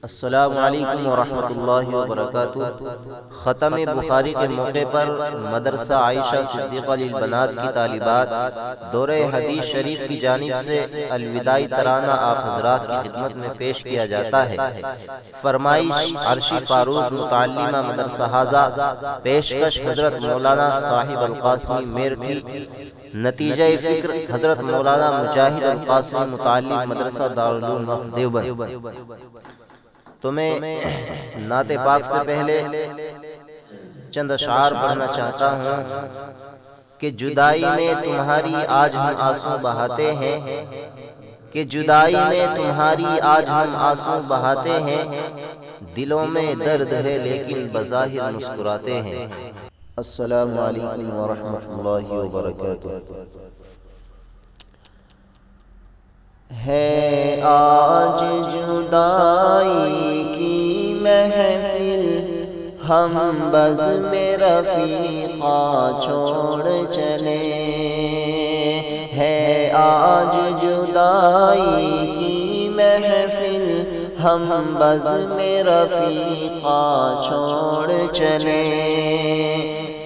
السلام علیکم ورحمۃ اللہ وبرکاتہ۔ ختم بخاری کے موقع پر مدرسہ عائشہ صدیقہ للبنات کی طالبات دورہ حدیث شریف کی جانب سے الوداعی ترانہ آپ حضرات کی خدمت میں پیش کیا جاتا ہے۔ فرمائش عرشی فاروق متعلمہ مدرسہ حاضہ، پیشکش حضرت مولانا صاحب القاسمی میرٹھی، نتیجہ فکر حضرت مولانا مجاہد القاسمی متعلم مدرسہ دارالعلوم دیوبند۔ تو میں نعت پاک سے پہلے چند اشعار پڑھنا چاہتا ہوں کہ جدائی میں تمہاری آج ہم آنسو بہاتے ہیں، کہ جدائی میں تمہاری آج ہم آنسو بہاتے ہیں، دلوں میں درد ہے لیکن بظاہر مسکراتے ہیں۔ السلام علیکم ورحمۃ اللہ وبرکاتہ۔ ہے آج جدائی کی محفل، ہم بزم رفیقا چھوڑ چلے۔ ہے آج جدائی کی محفل، ہم بزم رفیقا چھوڑ چلے۔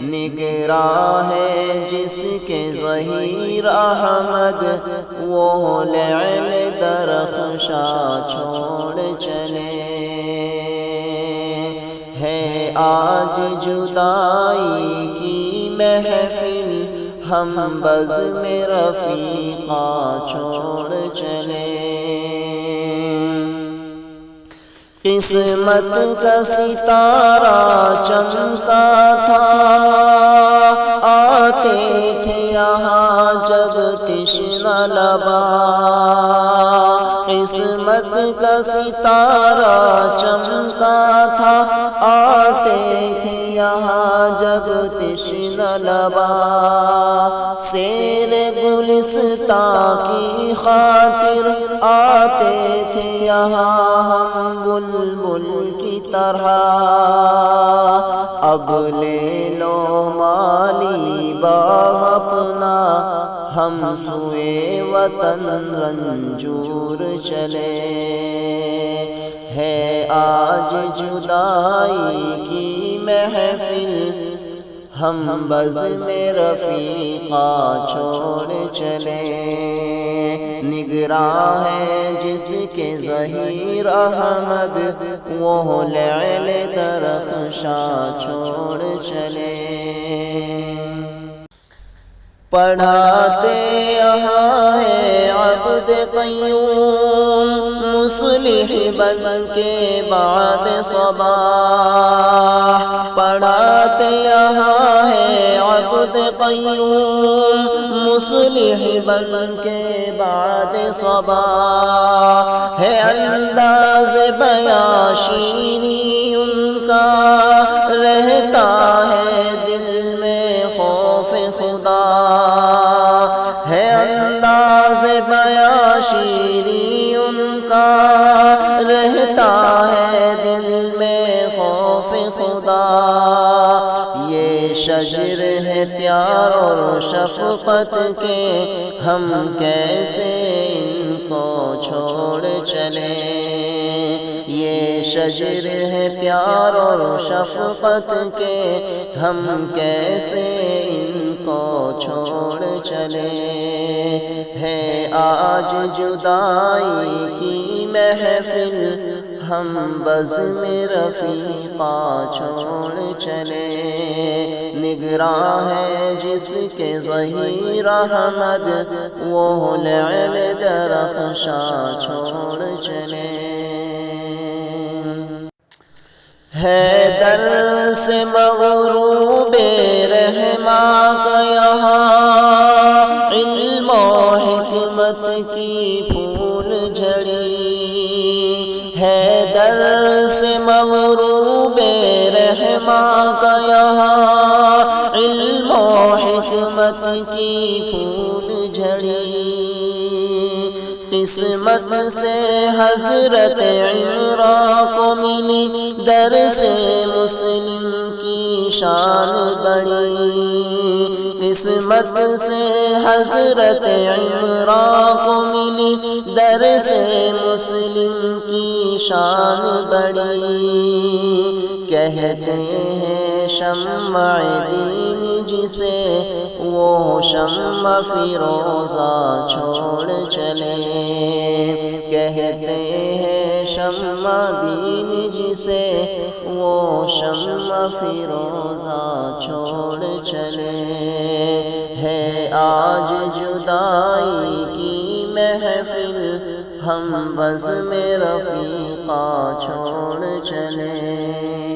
نگراں ہے جس کے ظہیر احمد، وہ لعل درخشاں چھوڑ چلے۔ ہے آج جدائی کی محفل، ہم بزم رفیقا چھوڑ چلے۔ قسمت کا ستارہ چمکا تھا، آتے تھے یہاں جب تشنہ لبا۔ قسمت کا ستارہ چمکا تھا، آتے تھے یہاں جب تشنہ لبا۔ سیر گلستاں کی خاطر آتے تھے یہاں ہم بلبل کی طرح۔ اب لے لو مالی باغ اپنا، ہم سوئے وطن رنجور چلے۔ ہے آج جدائی کی محفل، ہم بزم رفیقا چھوڑ چلے۔ نگراں ہے جس کے ظہیر احمد، وہ لعل درخشاں چھوڑ چلے۔ پڑھاتے یہاں ہے عبد قیوم، مصلح بن کے بعد صباح۔ پڑھاتے یہاں ہے عبد قیوم، مصلح بن کے بعد صباح۔ ہے انداز بیاں شیریں ان کا، رہتا ہے دل میں خوف خدا۔ ہے انداز بیاں شیریں ان کا، رہتا ہے دل میں خوف خدا۔ یہ شجر ہے پیار اور شفقت کے، ہم کیسے ان کو چھوڑ چلے۔ یہ شجر ہے پیار اور شفقت کے، ہم کیسے ان کو چھوڑ چلے۔ ہے آج جدائی کی محفل، ہم بزم رفیقا چھوڑ چلے۔ نگراں ہے جس کے ظہیر احمد، وہ لعل درخشاں چھوڑ چلے۔ ہے در سے مغروب رحماں کا یہاں، علم و حکمت کی پھول جھڑی۔ ہے در سے مغروب رحماں کا یہاں، علم و حکمت کی پھول جھڑی۔ قسمت سے حضرت عمران کو ملی، در سے مسلم کی شان بڑی۔ قسمت سے حضرت عمران کو ملی در سے مسلم کی شان بڑی کہتے ہیں شمع دین جسے وہ شمع فیروزہ چھوڑ چلے کہتے ہیں شمع دین جسے وہ شمع فیروزہ چھوڑ چلے ہے آج جدائی کی محفل ہم بزم رفیقہ چھوڑ چلے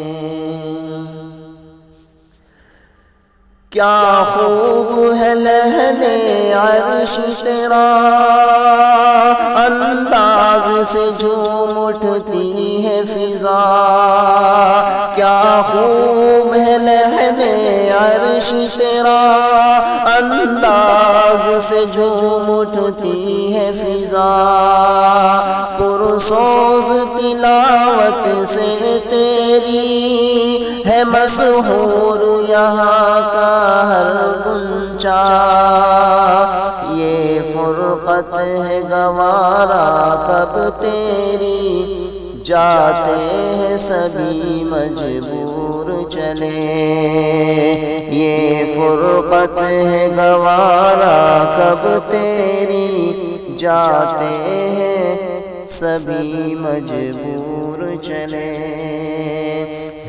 کیا خوب ہے لحن عرش تیرا انداز سے جھوم اٹھتی ہے فضا کیا خوب ہے لحن عرش تیرا انداز سے جھوم اٹھتی ہے فضا پرسوز تلاوت سے تیری ہے مسحور یہاں کا ہر گنچا یہ فرقت ہے گوارا کب تیری جاتے ہیں سبھی مجبور چلے یہ فرقت ہے گوارا کب تیری جاتے ہیں سبھی مجبور چلے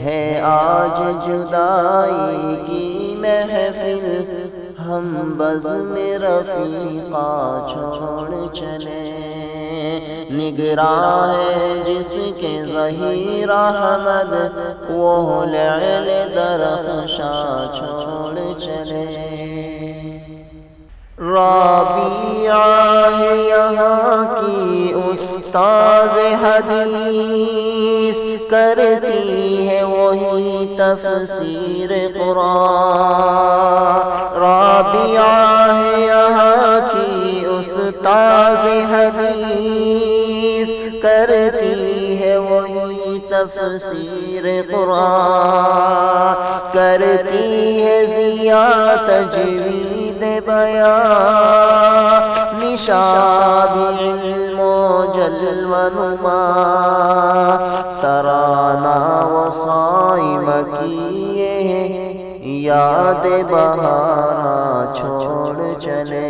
ہے آج جدائی کی محفل ہم بزم رفیقہ چھوڑ چلے نگراں ہے جس کے ظہیر احمد وہ لعل درخشاں چھوڑ چلے رابعہ ہے یہاں کی استاذ حدیث کرتی ہے وہی تفسیر قرآن رابعہ ہے یہاں کی استاذ حدیث کرتی ہے وہی تفسیر قرآن کرتی ہے ضیا تجوید بیان نشاب علم و جلو نما ترانہ و صائم کیے یاد بہانا چھوڑ چلے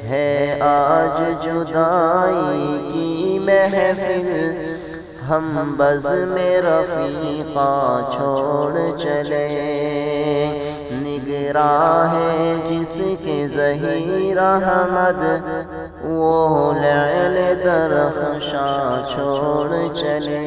ہے آج جدائی کی محفل ہم بزم رفیقہ چھوڑ چلے نگراں ہے جس کے ظہیر احمد وہ لعل درخشاں چھوڑ چلے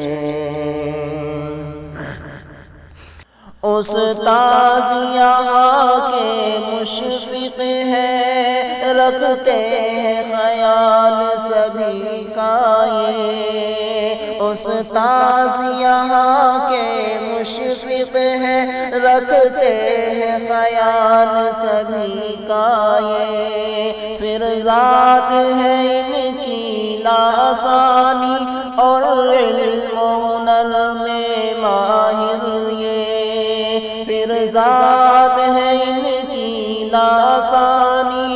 استاذ یہاں کے مشفق ہیں رکھتے ہیں خیال سبھی کا یہ استاذ یہاں کے مشفق ہیں رکھتے ہیں خیال سبھی کا یہ پھر ذات ہے ان کی لاسانی اور علم و ہنر میں ماہر یہ پھر ذات ہے ان کی لاسانی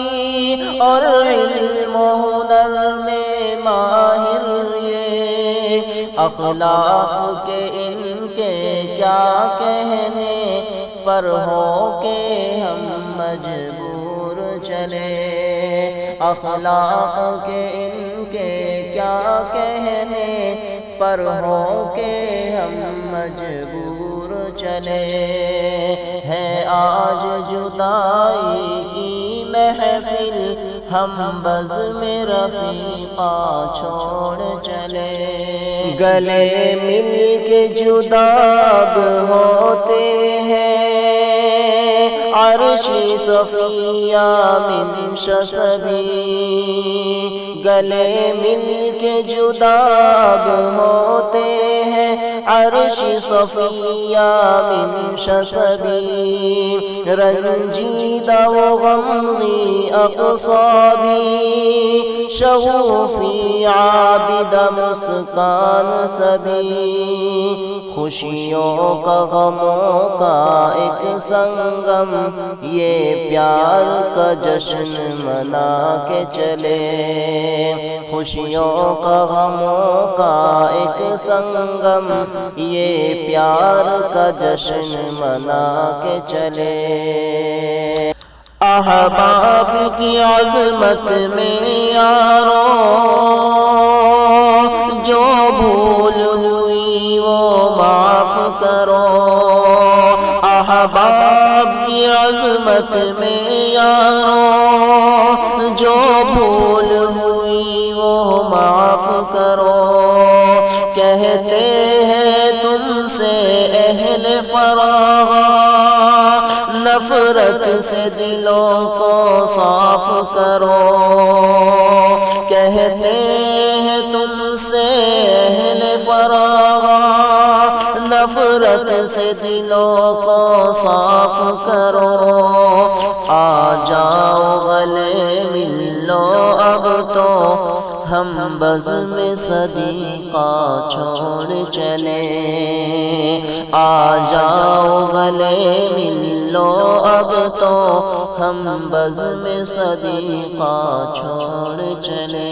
اور علم و ہنر میں ماہر یہ اخلاق کے ان کے کیا کہنے پر ہو کے ہم مجبور چلے اخلاق کے ان کے کیا کہنے پر ہو کے ہم مجبور چلے ہے آج جدائی کی محفل ہم بزم رفیقہ چھوڑ چلے گلے مل کے جدا اب ہوتے ہیں عرش صفیہ من شسبی گلے مل کے جدا اب ہوتے ہیں عرش صفیہ من شسبی رنجیدہ و غمگی اقصابی شغوفی عابد مسکان سبی خوشیوں کا غموں کا ایک سنگم یہ پیار کا جشن منا کے چلے خوشیوں کا غموں کا ایک سنگم یہ پیار کا جشن منا کے چلے احباب کی عظمت میں یاروں جو بھول ہوئی وہ معاف کرو احباب کی عظمت میں یاروں جو بھول ہوئی وہ معاف کرو کہتے ہیں تم سے اہل فراغ نفرت سے دلوں کو صاف کرو کہتے ہیں تم سے اہل فراغ نفرت سے دلوں کو صاف کرو آ جاؤ گلے مل لو اب تو ہم بزم صدیقہ چھوڑ چلے آ جاؤ گلے مل لو اب تو ہم بزم صدیقہ چھوڑ چلے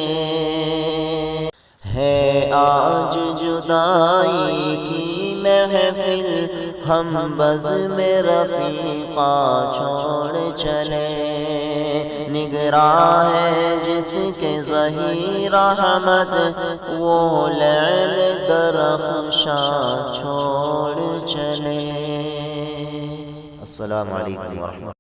ہے آج جدائی کی محفل ہم بزم رفیقہ چھوڑ چلے نگراں ہے جس کے ظہیر احمد وہ لعل درخشاں چھوڑ چلے السلام علیکم ورحمۃ اللہ